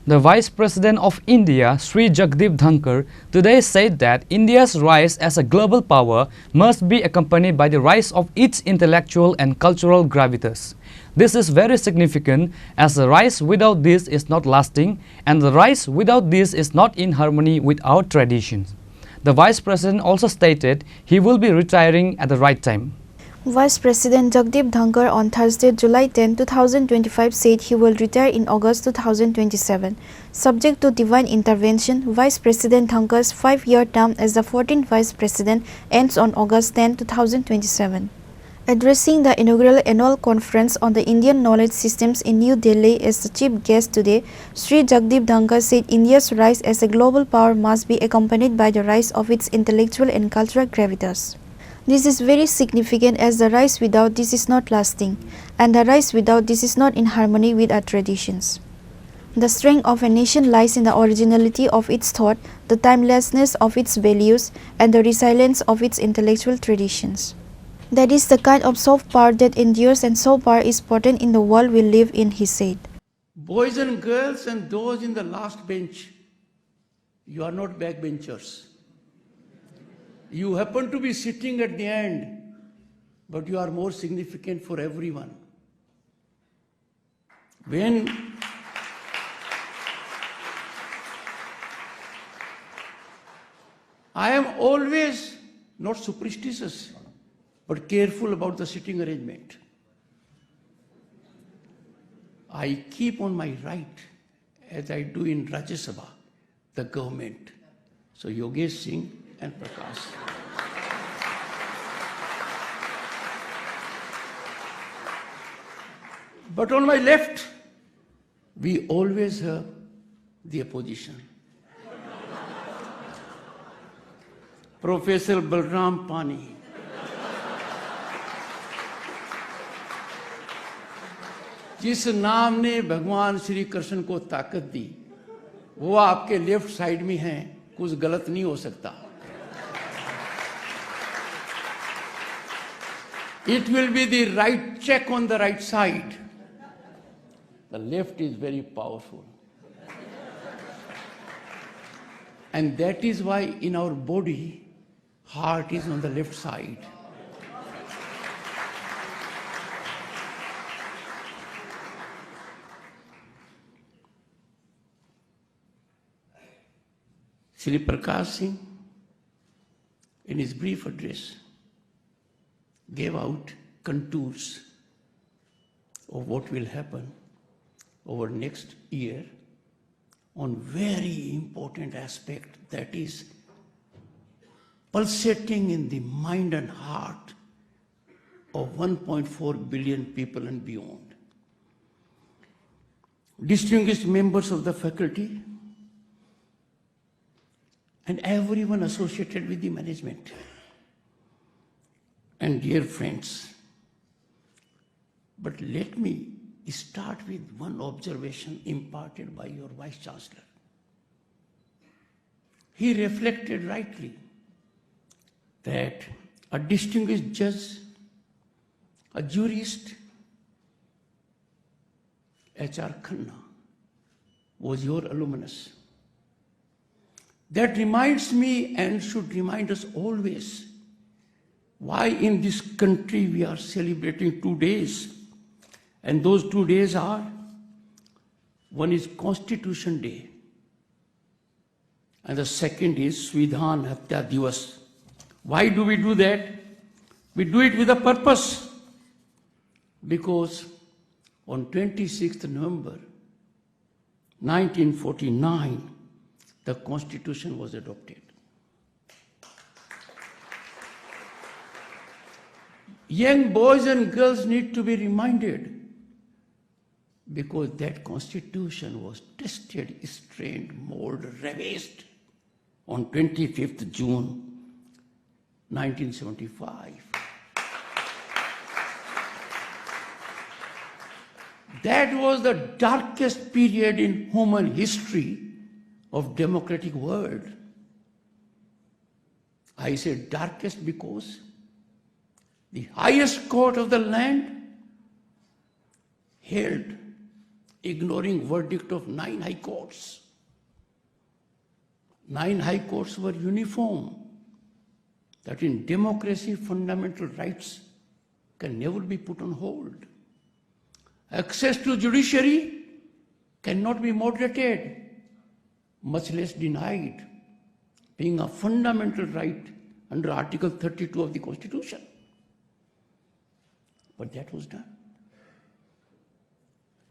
The Vice President of India, Shri Jagdeep Dhankar, today said that India's rise as a global power must be accompanied by the rise of its intellectual and cultural gravitas. This is very significant as the rise without this is not lasting and the rise without this is not in harmony with our traditions. The Vice President also stated he will be retiring at the right time. Vice President Jagdeep Dhankar on Thursday, July 10, 2025 said he will retire in August 2027. Subject to divine intervention, Vice President Dhankar's 5-year term as the 14th Vice President ends on August 10, 2027. Addressing the inaugural annual conference on the Indian knowledge systems in New Delhi as the chief guest today, Shri Jagdeep Dhankar said India's rise as a global power must be accompanied by the rise of its intellectual and cultural gravitas. This is very significant as the rise without this is not lasting, and the rise without this is not in harmony with our traditions. The strength of a nation lies in the originality of its thought, the timelessness of its values, and the resilience of its intellectual traditions. That is the kind of soft power that endures, and soft power is potent in the world we live in, he said. Boys and girls and those in the last bench, you are not backbenchers. You happen to be sitting at the end, but you are more significant for everyone. When I am always not superstitious, but careful about the sitting arrangement. I keep on my right, as I do in Rajya Sabha, the government. So Yogesh Singh and Prakash. But on my left, we always have the opposition. Professor Balram Pani. जिस नाम ने भगवान श्री कृष्ण को ताकत दी, वो आपके left side में हैं, कुछ गलत नहीं हो सकता. It will be the right check on the right side. The left is very powerful. And that is why in our body, heart is on the left side. Shri Prakash Singh, in his brief address, gave out contours of what will happen over next year on very important aspect, that is pulsating in the mind and heart of 1.4 billion people and beyond. Distinguished members of the faculty and everyone associated with the management. And dear friends, but let me start with one observation imparted by your Vice Chancellor. He reflected rightly that a distinguished judge, a jurist, H.R. Khanna, was your alumnus. That reminds me and should remind us always why in this country we are celebrating 2 days. And those 2 days are, one is Constitution Day, and the second is Svidhan Hatya Divas. Why do we do that? We do it with a purpose. Because on 26th November 1949, the Constitution was adopted. Young boys and girls need to be reminded, because that Constitution was tested, strained, molded, revised on 25th June 1975. That was the darkest period in human history of democratic world. I say darkest because the highest court of the land held ignoring verdict of 9 high courts. 9 high courts were uniform, that in democracy, fundamental rights can never be put on hold. Access to judiciary cannot be moderated, much less denied, being a fundamental right under Article 32 of the Constitution. But that was done.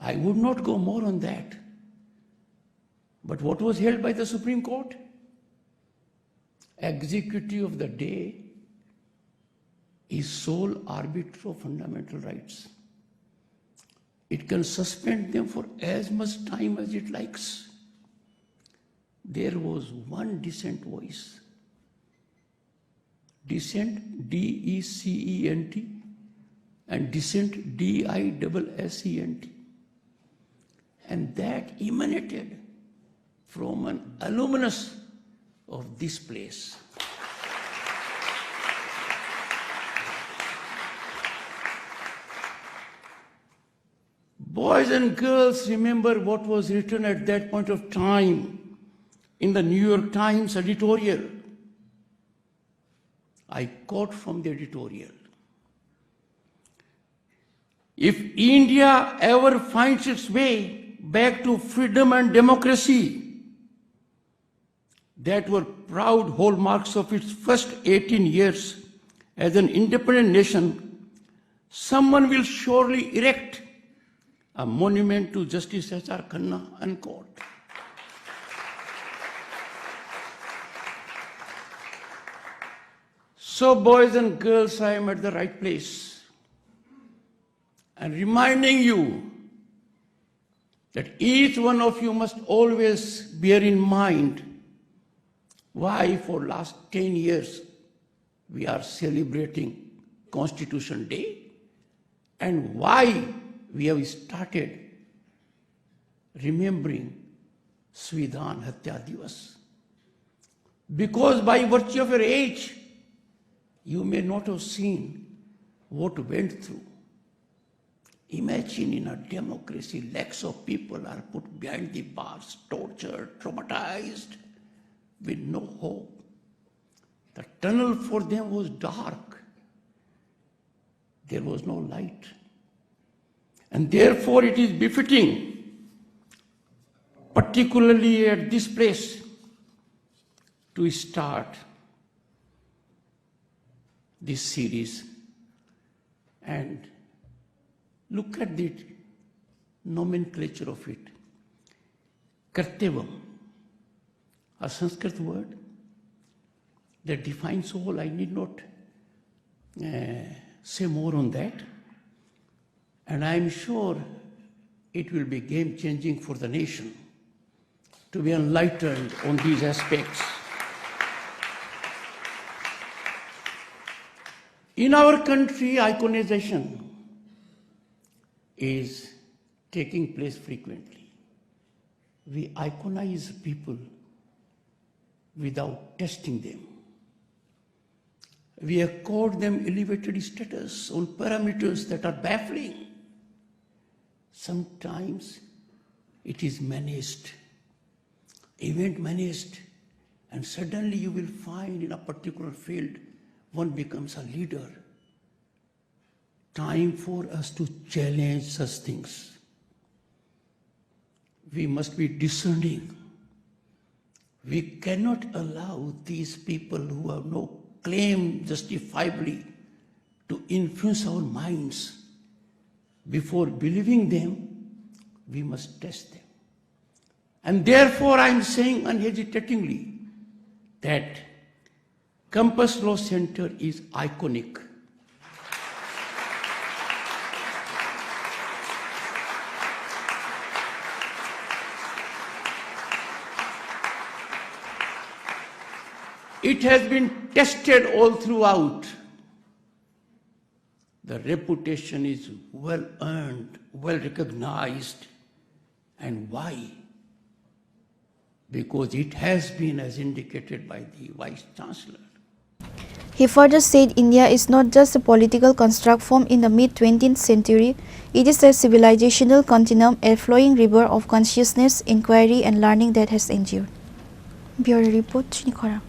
I would not go more on that. But what was held by the Supreme Court? Executive of the day is sole arbiter of fundamental rights. It can suspend them for as much time as it likes. There was one dissent voice. Dissent, D-E-C-E-N-T, and dissent, D-I-S-S-E-N-T. And that emanated from an alumnus of this place. Boys and girls, remember what was written at that point of time in the New York Times editorial. I quote from the editorial. If India ever finds its way back to freedom and democracy, that were proud hallmarks of its first 18 years as an independent nation, someone will surely erect a monument to Justice H.R. Khanna, unquote. So, boys and girls, I am at the right place and reminding you that each one of you must always bear in mind why for last 10 years we are celebrating Constitution Day and why we have started remembering Svidhan Hatya Divas. Because by virtue of your age, you may not have seen what went through. Imagine in a democracy, lakhs of people are put behind the bars, tortured, traumatized, with no hope. The tunnel for them was dark. There was no light. And therefore it is befitting, particularly at this place, to start this series and look at the nomenclature of it. Kartevam, a Sanskrit word that defines all. I need not say more on that. And I am sure it will be game-changing for the nation to be enlightened on these aspects. In our country, iconization is taking place frequently. We iconize people without testing them. We accord them elevated status on parameters that are baffling. Sometimes it is managed, event managed, and suddenly you will find in a particular field one becomes a leader. Time for us to challenge such things. We must be discerning. We cannot allow these people who have no claim justifiably to influence our minds. Before believing them, we must test them. And therefore I am saying unhesitatingly that Campus Law Center is iconic. It has been tested all throughout. The reputation is well earned, well recognized. And why? Because it has been, as indicated by the Vice Chancellor. He further said India is not just a political construct formed in the mid-20th century, it is a civilizational continuum, a flowing river of consciousness, inquiry and learning that has endured. Bureau Report, Shri Khorang.